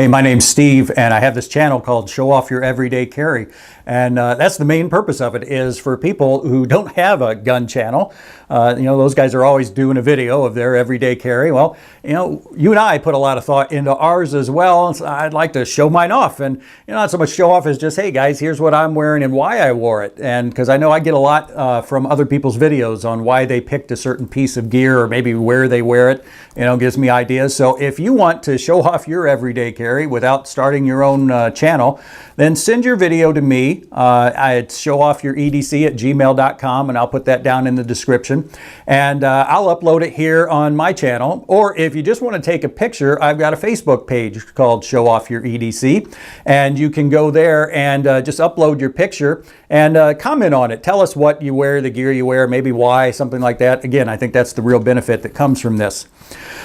Hey, my name's Steve, and I have this channel called Show Off Your Everyday Carry. And that's the main purpose of it, is for people who don't have a gun channel. Those guys are always doing a video of their everyday carry. Well, you and I put a lot of thought into ours as well. So I'd like to show mine off. And not so much show off as just, hey guys, here's what I'm wearing and why I wore it. And because I know I get a lot from other people's videos on why they picked a certain piece of gear or maybe where they wear it. Gives me ideas. So if you want to show off your everyday carry without starting your own channel, then send your video to me. I'd showoffyouredc@gmail.com, and I'll put that down in the description. And I'll upload it here on my channel. Or if you just want to take a picture, I've got a Facebook page called Show Off Your EDC. And you can go there and just upload your picture and comment on it. Tell us what you wear, the gear you wear, maybe why, something like that. Again, I think that's the real benefit that comes from this.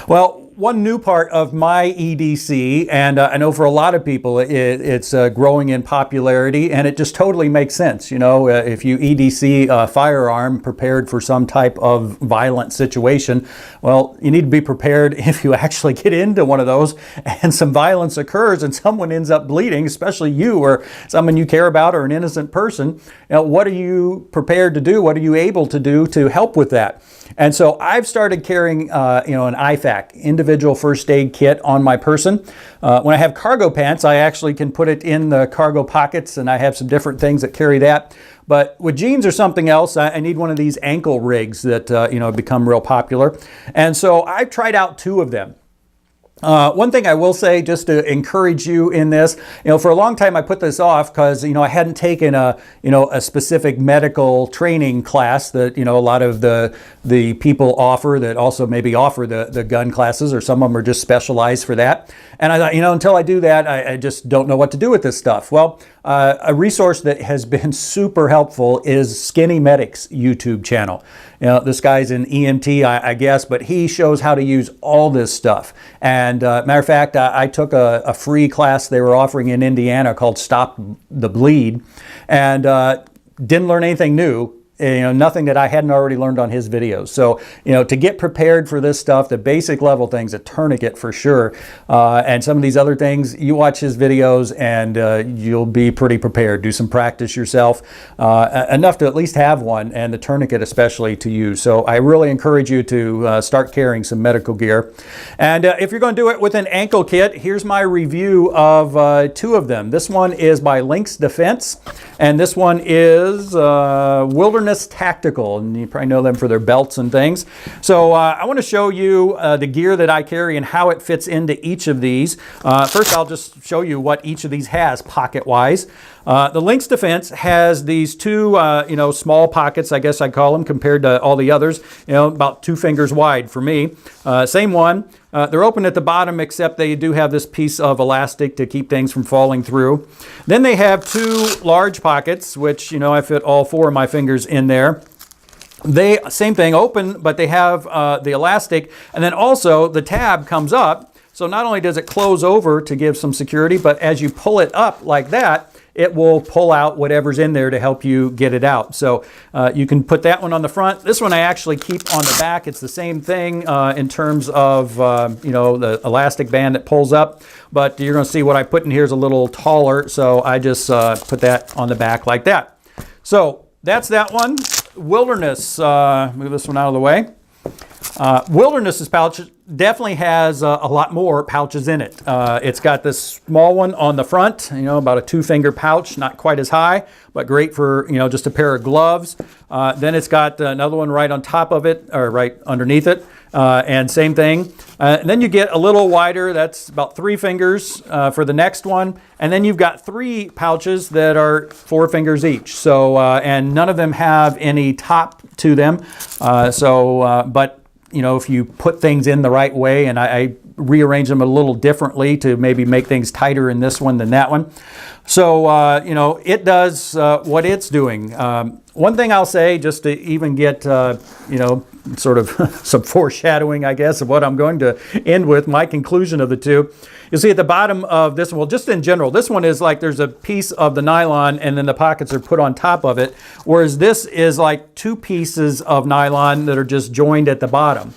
Well, one new part of my EDC, and I know for a lot of people it's growing in popularity, and it just totally makes sense. If you EDC a firearm prepared for some type of violent situation, well, you need to be prepared if you actually get into one of those and some violence occurs and someone ends up bleeding, especially you or someone you care about or an innocent person. What are you prepared to do? What are you able to do to help with that? And so I've started carrying, an IFAK, individual first aid kit, on my person. When I have cargo pants, I actually can put it in the cargo pockets, and I have some different things that carry that. But with jeans or something else, I need one of these ankle rigs that, have become real popular. And so I've tried out two of them. One thing I will say, just to encourage you in this, for a long time I put this off because, I hadn't taken a specific medical training class that, a lot of the people offer that also maybe offer the gun classes, or some of them are just specialized for that. And I thought, until I do that, I just don't know what to do with this stuff. Well, a resource that has been super helpful is Skinny Medic's YouTube channel. This guy's an EMT, I guess, but he shows how to use all this stuff. And matter of fact, I took a free class they were offering in Indiana called Stop the Bleed, and didn't learn anything new. Nothing that I hadn't already learned on his videos. So, to get prepared for this stuff, the basic level things, a tourniquet for sure, and some of these other things, you watch his videos and you'll be pretty prepared. Do some practice yourself, enough to at least have one, and the tourniquet especially to use. So I really encourage you to start carrying some medical gear. And if you're going to do it with an ankle kit, here's my review of two of them. This one is by Lynx Defense, and this one is Wilderness Tactical, and you probably know them for their belts and things. So I want to show you the gear that I carry and how it fits into each of these. First, I'll just show you what each of these has pocket-wise. The Lynx Defense has these two, small pockets, I guess I'd call them, compared to all the others, about 2 fingers wide for me. Same one. They're open at the bottom, except they do have this piece of elastic to keep things from falling through. Then they have 2 large pockets, which, I fit all 4 of my fingers in there. They, same thing, open, but they have the elastic, and then also the tab comes up. So not only does it close over to give some security, but as you pull it up like that, it will pull out whatever's in there to help you get it out. So you can put that one on the front. This one I actually keep on the back. It's the same thing in terms of, the elastic band that pulls up. But you're going to see what I put in here is a little taller. So I just put that on the back like that. So that's that one. Wilderness, move this one out of the way. Wilderness's pouch definitely has a lot more pouches in it. It's got this small one on the front, about a 2-finger pouch, not quite as high, but great for, just a pair of gloves. Then it's got another one right on top of it, or right underneath it, and same thing. And then you get a little wider, that's about 3 fingers for the next one. And then you've got 3 pouches that are 4 fingers each. So, and none of them have any top to them. But if you put things in the right way, and I rearrange them a little differently to maybe make things tighter in this one than that one. So, it does what it's doing. One thing I'll say, just to even get, sort of some foreshadowing, I guess, of what I'm going to end with, my conclusion of the two. You'll see at the bottom of this one, well, just in general, this one is like there's a piece of the nylon and then the pockets are put on top of it, whereas this is like 2 pieces of nylon that are just joined at the bottom.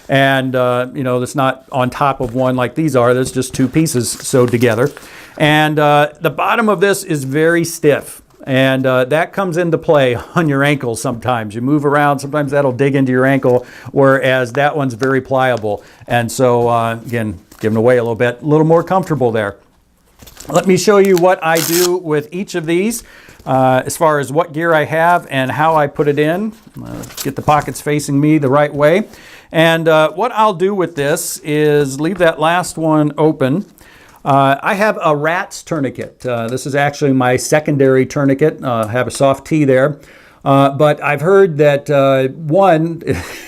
And, you know, that's not on top of one like these are. There's just two pieces sewed together. And the bottom of this is very stiff. And that comes into play on your ankle sometimes. You move around, sometimes that'll dig into your ankle, whereas that one's very pliable. And so, again, giving away a little more comfortable there. Let me show you what I do with each of these as far as what gear I have and how I put it in. Get the pockets facing me the right way. And what I'll do with this is leave that last one open. I have a rat's tourniquet. This is actually my secondary tourniquet. I have a soft T there. But I've heard that one,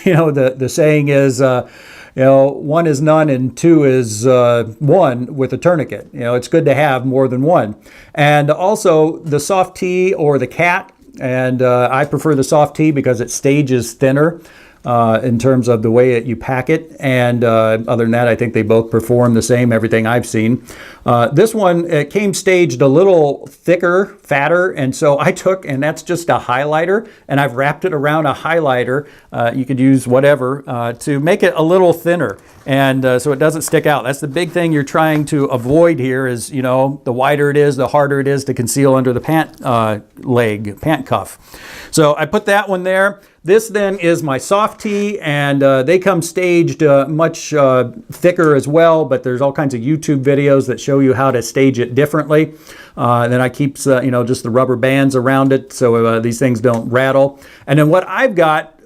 you know, the saying is, you know, one is none and two is one with a tourniquet. You know, it's good to have more than one. And also the soft T or the cat, and I prefer the soft T because it stages thinner. In terms of the way you pack it, and other than that, I think they both perform the same, everything I've seen. This one, it came staged a little thicker, fatter, and so I took, and that's just a highlighter, and I've wrapped it around a highlighter. You could use whatever to make it a little thinner, and so it doesn't stick out. That's the big thing you're trying to avoid here is, you know, the wider it is, the harder it is to conceal under the pant cuff. So I put that one there. This then is my soft T, and they come staged much thicker as well, but there's all kinds of YouTube videos that show you how to stage it differently. Then I keep, you know, just the rubber bands around it so these things don't rattle. And then what I've got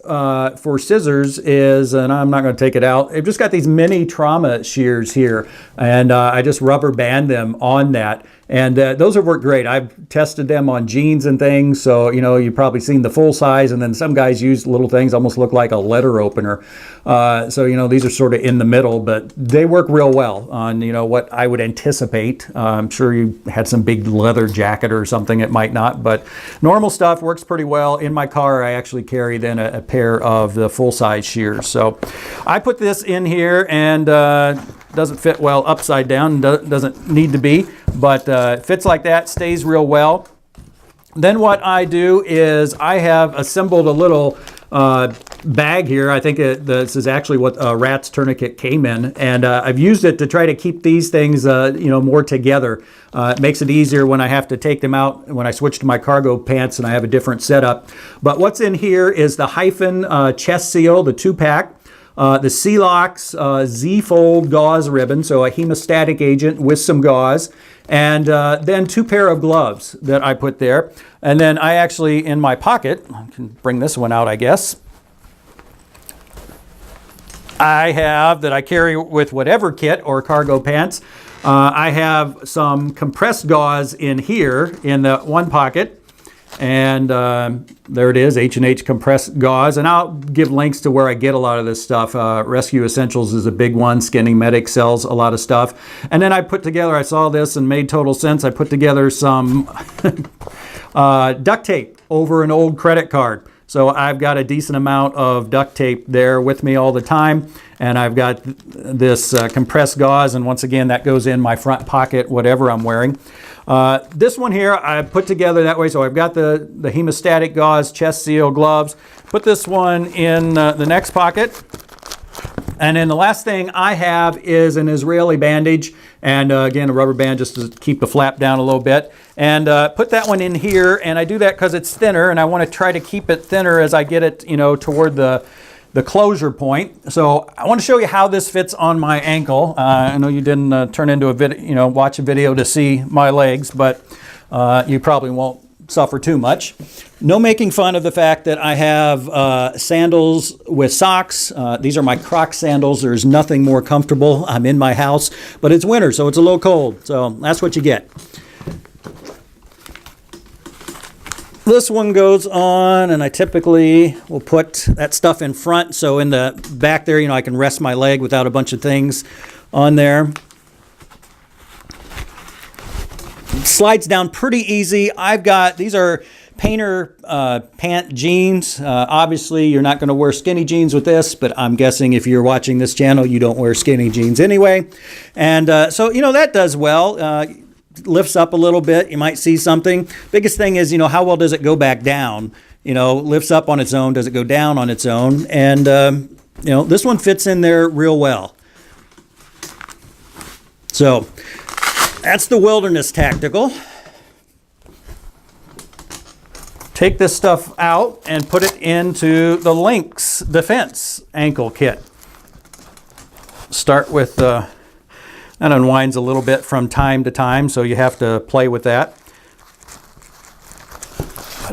for scissors is, and I'm not going to take it out, I've just got these mini trauma shears here, and I just rubber band them on that. And those have worked great. I've tested them on jeans and things, so, you know, you've probably seen the full size, and then some guys use little things, almost look like a letter opener. So, you know, these are sort of in the middle, but they work real well on, you know, what I would anticipate. I'm sure you had some big leather jacket or something, it might not, but normal stuff works pretty well. In my car, I actually carry then a pair of the full-size shears. So I put this in here, and doesn't fit well upside down, doesn't need to be, but it fits like that, stays real well. Then what I do is I have assembled a little bag here. I think this is actually what a rat's tourniquet came in, and I've used it to try to keep these things you know, more together. It makes it easier when I have to take them out when I switch to my cargo pants and I have a different setup. But what's in here is the Hyphen chest seal, the 2-pack. The Celox Z-fold gauze ribbon, so a hemostatic agent with some gauze, and then 2 pair of gloves that I put there. And then I actually, in my pocket, I can bring this one out, I guess, I have, that I carry with whatever kit or cargo pants, I have some compressed gauze in here in the one pocket. And there it is, H&H compressed gauze. And I'll give links to where I get a lot of this stuff. Rescue Essentials is a big one. Skinny Medic sells a lot of stuff. And then I put together, I saw this and made total sense. I put together some duct tape over an old credit card. So I've got a decent amount of duct tape there with me all the time. And I've got this compressed gauze. And once again, that goes in my front pocket, whatever I'm wearing. This one here I put together that way. So I've got the hemostatic gauze, chest seal, gloves. Put this one in the next pocket. And then the last thing I have is an Israeli bandage. And again, a rubber band just to keep the flap down a little bit. And put that one in here. And I do that because it's thinner. And I want to try to keep it thinner as I get it, you know, toward the closure point. So I want to show you how this fits on my ankle. I know you didn't turn into a video, you know, watch a video to see my legs, but you probably won't suffer too much. No making fun of the fact that I have sandals with socks. These are my Crocs sandals. There's nothing more comfortable. I'm in my house, but it's winter, so it's a little cold. So that's what you get. This one goes on, and I typically will put that stuff in front. So in the back there, you know, I can rest my leg without a bunch of things on there. Slides down pretty easy. I've got, these are painter pant jeans. Obviously, you're not going to wear skinny jeans with this, but I'm guessing if you're watching this channel, you don't wear skinny jeans anyway. And so, you know, that does well. Lifts up a little bit. You might see something. Biggest thing is, you know, how well does it go back down? You know, lifts up on its own. Does it go down on its own? And you know, this one fits in there real well. So that's the Wilderness Tactical. Take this stuff out and put it into the Lynx Defense ankle kit. Start with, that unwinds a little bit from time to time, so you have to play with that.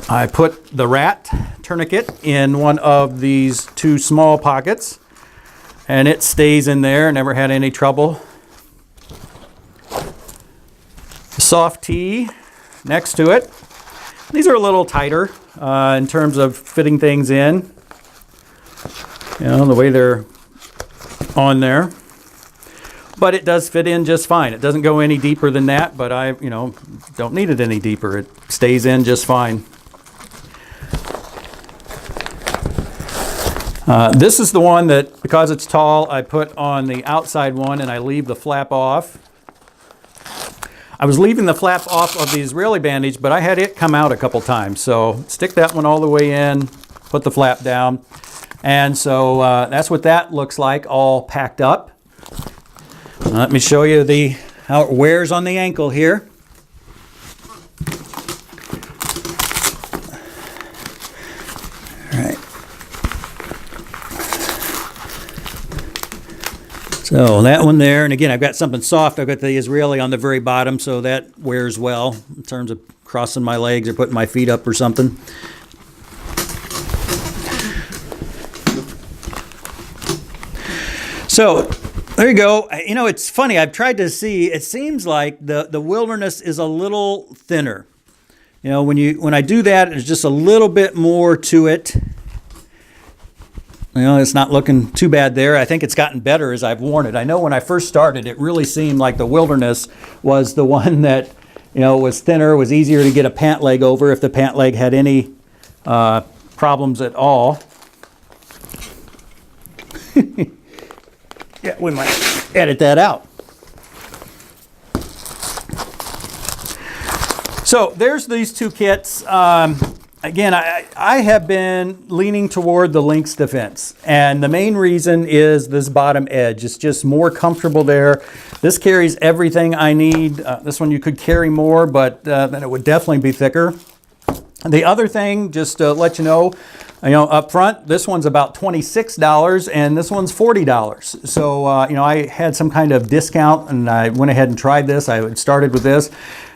I put the rat tourniquet in one of these two small pockets, and it stays in there, never had any trouble. Soft tee next to it. These are a little tighter in terms of fitting things in, you know, the way they're on there. But it does fit in just fine. It doesn't go any deeper than that, but I, you know, don't need it any deeper. It stays in just fine. This is the one that, because it's tall, I put on the outside one and I leave the flap off. I was leaving the flap off of the Israeli bandage, but I had it come out a couple times. So stick that one all the way in, put the flap down. And so that's what that looks like, all packed up. Let me show you how it wears on the ankle here. All right. So that one there, and again, I've got something soft. I've got the Israeli on the very bottom, so that wears well in terms of crossing my legs or putting my feet up or something. So there you go. You know, it's funny. I've tried to see. It seems like the Wilderness is a little thinner. You know, when I do that, there's just a little bit more to it. You know, it's not looking too bad there. I think it's gotten better as I've worn it. I know when I first started, it really seemed like the Wilderness was the one that, you know, was thinner, was easier to get a pant leg over if the pant leg had any problems at all. Yeah, we might edit that out. So there's these two kits. Again, I have been leaning toward the Lynx Defense, and the main reason is this bottom edge. It's just more comfortable there. This carries everything I need. This one you could carry more, but then it would definitely be thicker. The other thing, just to let you know up front, this one's about $26 and this one's $40. So, you know, I had some kind of discount and I went ahead and tried this. I started with this,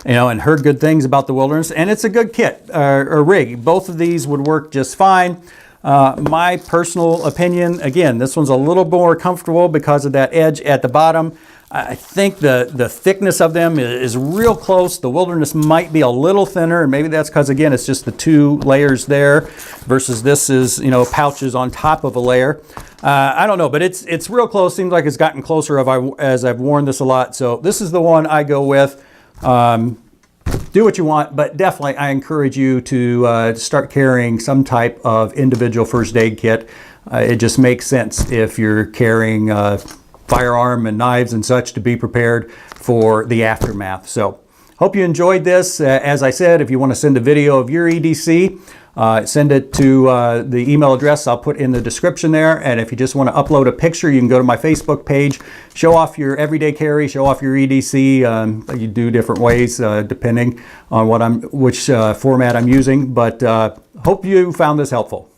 you know, and heard good things about the Wilderness, and it's a good kit or rig. Both of these would work just fine. My personal opinion, again, this one's a little more comfortable because of that edge at the bottom. I think the thickness of them is real close. The Wilderness might be a little thinner, and maybe that's because, again, it's just the two layers there versus this is, you know, pouches on top of a layer. I don't know, but it's real close. Seems like it's gotten closer as I've worn this a lot. So this is the one I go with. Do what you want, but definitely I encourage you to start carrying some type of individual first aid kit. It just makes sense if you're carrying firearm and knives and such to be prepared for the aftermath. So hope you enjoyed this. As I said, if you want to send a video of your EDC, send it to the email address I'll put in the description there. And if you just want to upload a picture, you can go to my Facebook page, show off your everyday carry, show off your EDC. You do different ways depending on which format I'm using. But hope you found this helpful.